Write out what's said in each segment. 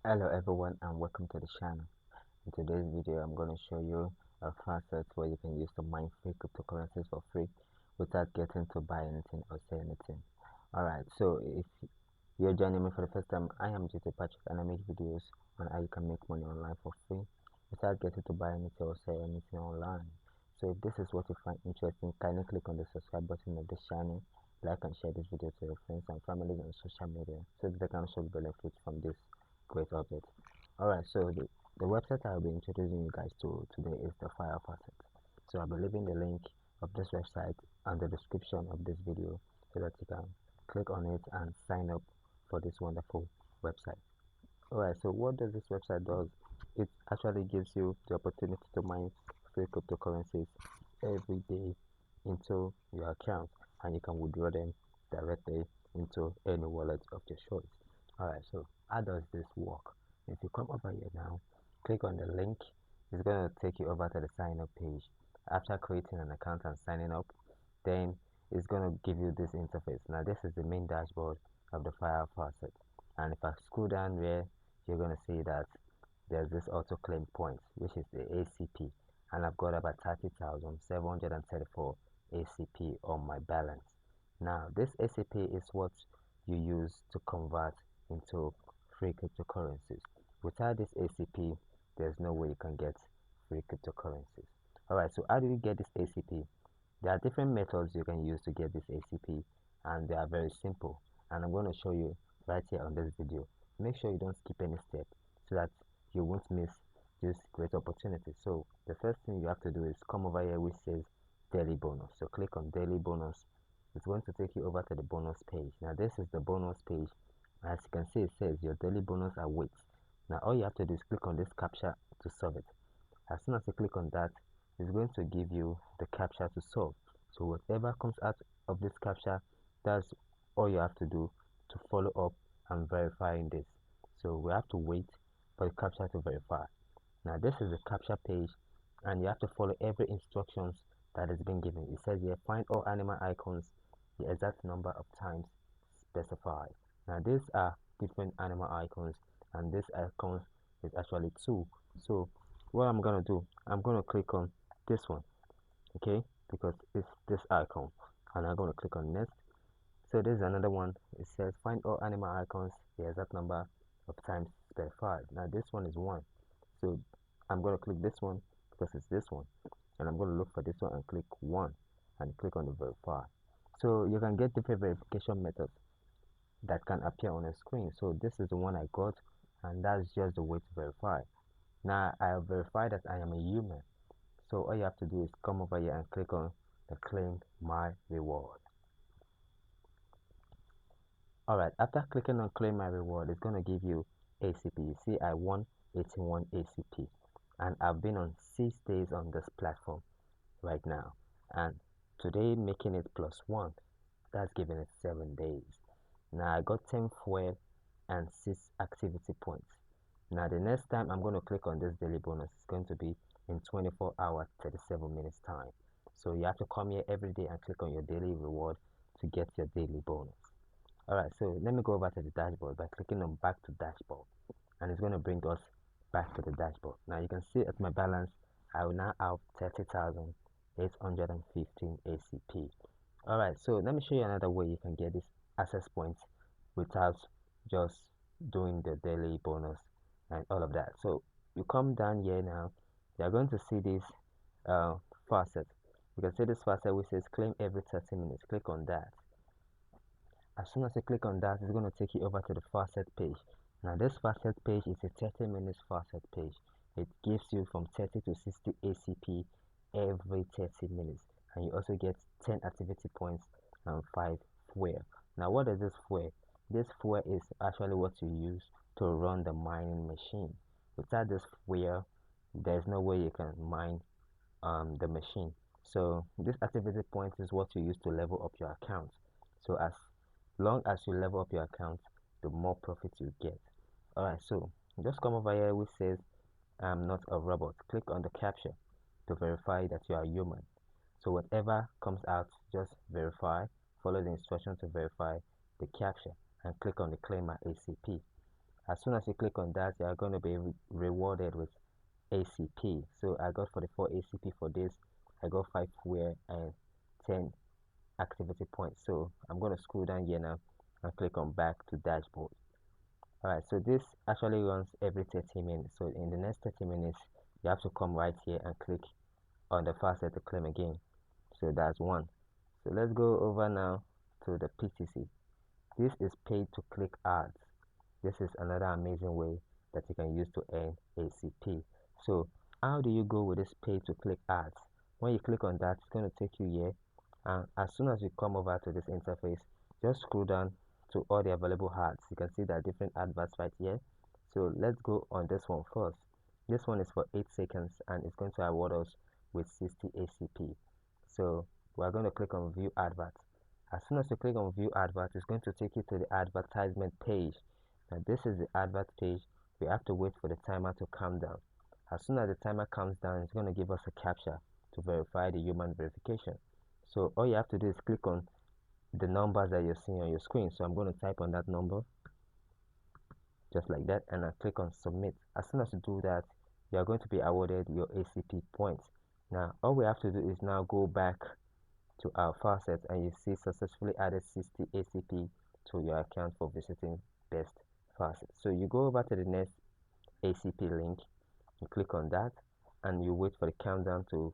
Hello everyone and welcome to the channel. In today's video I'm going to show you a faucet where you can use to mine free cryptocurrencies for free without getting to buy anything or sell anything. Alright, so if you're joining me for the first time, I am JT Patrick and I make videos on how you can make money online for free without getting to buy anything or sell anything online. So if this is what you find interesting, kindly click on the subscribe button of this channel, like and share this video to your friends and families on social media so that they can also benefit from this great update. Alright, so the website I'll be introducing you guys to today is the Fire Faucet. So I'll be leaving the link of this website and the description of this video so that you can click on it and sign up for this wonderful website. Alright, so what does this website does? It actually gives you the opportunity to mine free cryptocurrencies every day into your account and you can withdraw them directly into any wallet of your choice. Alright, so how does this work? If you come over here now, click on the link, it's going to take you over to the sign up page. After creating an account and signing up, then it's going to give you this interface. Now this is the main dashboard of the Fire Faucet, and if I scroll down here, you're going to see that there's this auto claim points, which is the ACP, and I've got about 30,734 ACP on my balance. Now this ACP is what you use to convert into free cryptocurrencies. Without this ACP, there's no way you can get free cryptocurrencies. Alright, so how do you get this ACP? There are different methods you can use to get this ACP, and they are very simple, and I'm going to show you right here on this video. Make sure you don't skip any step so that you won't miss this great opportunity. So the first thing you have to do is come over here which says daily bonus. So click on daily bonus. It's going to take you over to the bonus page. Now this is the bonus page. As you can see, it says your daily bonus awaits. Now all you have to do is click on this captcha to solve it. As soon as you click on that, it's going to give you the captcha to solve. So whatever comes out of this captcha, that's all you have to do to follow up and verifying this. So we have to wait for the captcha to verify. Now this is the captcha page and you have to follow every instructions that is being given. It says here find all animal icons the exact number of times specified. Now these are different animal icons and this icon is actually two. So what I'm gonna do, I'm gonna click on this one, okay, because it's this icon, and I'm gonna click on next. So there's another one. It says find all animal icons the exact number of times specified. Now this one is one, so I'm gonna click this one because it's this one, and I'm gonna look for this one and click one and click on the verify. So you can get different verification methods that can appear on the screen. So this is the one I got, and that's just the way to verify. Now I have verified that I am a human. So all you have to do is come over here and click on the claim my reward. Alright, after clicking on claim my reward, it's going to give you ACP. You see I won 81 ACP and I've been on 6 days on this platform right now, and today making it +1, that's giving it 7 days. Now I got 10 fuel and 6 activity points. Now the next time I'm going to click on this daily bonus, it's going to be in 24 hours 37 minutes time. So you have to come here every day and click on your daily reward to get your daily bonus. Alright, so let me go over to the dashboard by clicking on back to dashboard, and it's going to bring us back to the dashboard. Now you can see at my balance I will now have 30,815 ACP. Alright, so let me show you another way you can get this access points without just doing the daily bonus and all of that. So you come down here now, you're going to see this faucet. You can see this faucet which says claim every 30 minutes. Click on that. As soon as you click on that, it's going to take you over to the faucet page. Now this faucet page is a 30 minutes faucet page. It gives you from 30 to 60 ACP every 30 minutes, and you also get 10 activity points and 5 fuel. Now what is this fuel? This fuel is actually what you use to run the mining machine. Without this fuel, there's no way you can mine the machine. So this activity point is what you use to level up your account. So as long as you level up your account, the more profit you get. Alright, so just come over here which says I'm not a robot. Click on the captcha to verify that you are human. So whatever comes out, just verify, follow the instruction to verify the captcha and click on the claim my ACP. As soon as you click on that, you are going to be rewarded with ACP. So I got 44 ACP for this. I got 5 wear and 10 activity points. So I'm going to scroll down here now and click on back to dashboard. Alright, so this actually runs every 30 minutes. So in the next 30 minutes, you have to come right here and click on the faucet to claim again. So that's one. So let's go over now to the PTC. This is paid to click ads. This is another amazing way that you can use to earn ACP. So how do you go with this pay to click ads? When you click on that, it's going to take you here, and as soon as you come over to this interface, just scroll down to all the available ads. You can see there are different adverts right here. So let's go on this one first. This one is for 8 seconds and it's going to award us with 60 ACP. So we're going to click on view advert. As soon as you click on view advert, it's going to take you to the advertisement page. Now this is the advert page. We have to wait for the timer to calm down. As soon as the timer comes down, it's going to give us a captcha to verify the human verification. So all you have to do is click on the numbers that you're seeing on your screen. So I'm going to type on that number just like that, and I click on submit. As soon as you do that, you are going to be awarded your ACP points. Now all we have to do is now go back to our faucet, and you see successfully added 60 ACP to your account for visiting best faucet. So you go over to the next ACP link, you click on that, and you wait for the countdown to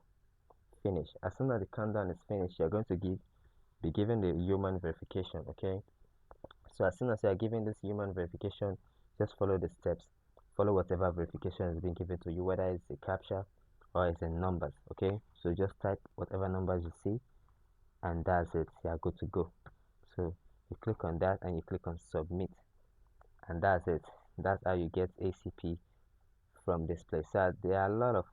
finish. As soon as the countdown is finished, you're going to be given the human verification. Okay, so as soon as you are given this human verification, just follow the steps, follow whatever verification has been given to you, whether it's a captcha or it's in numbers. Okay, so just type whatever numbers you see, and that's it. You are good to go. So you click on that and you click on submit, and that's it. That's how you get ACP from this place. So there are a lot of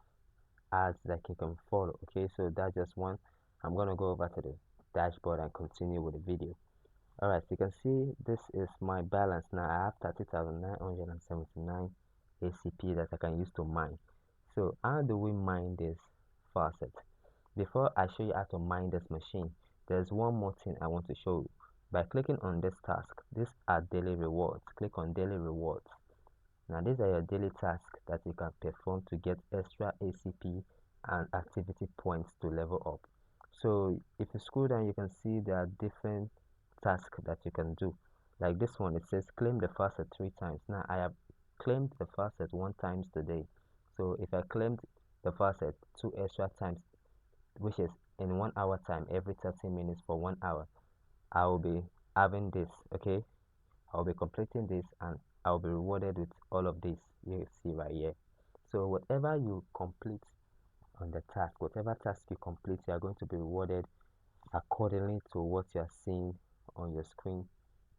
ads that you can follow. Okay, so that's just one. I'm gonna go over to the dashboard and continue with the video. Alright, so you can see this is my balance now. I have 30,979 ACP that I can use to mine. So how do we mine this faucet? Before I show you how to mine this machine, there's one more thing I want to show you. By clicking on this task, these are daily rewards. Click on daily rewards. Now these are your daily tasks that you can perform to get extra ACP and activity points to level up. So if you scroll down, you can see there are different tasks that you can do. Like this one, it says claim the faucet 3 times. Now I have claimed the faucet 1 time today. So if I claimed the faucet 2 extra times, which is in 1 hour time, every 30 minutes for 1 hour, I will be having this. Okay, I'll be completing this and I'll be rewarded with all of this you see right here. So whatever you complete on the task, whatever task you complete, you are going to be rewarded accordingly to what you are seeing on your screen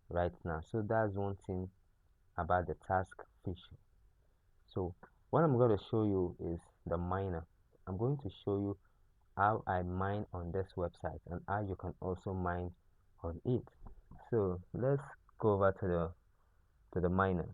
right now. So that's one thing about the task feature. So what I'm going to show you is the miner. I'm going to show you how I mine on this website and how you can also mine on it. So let's go over to the miner.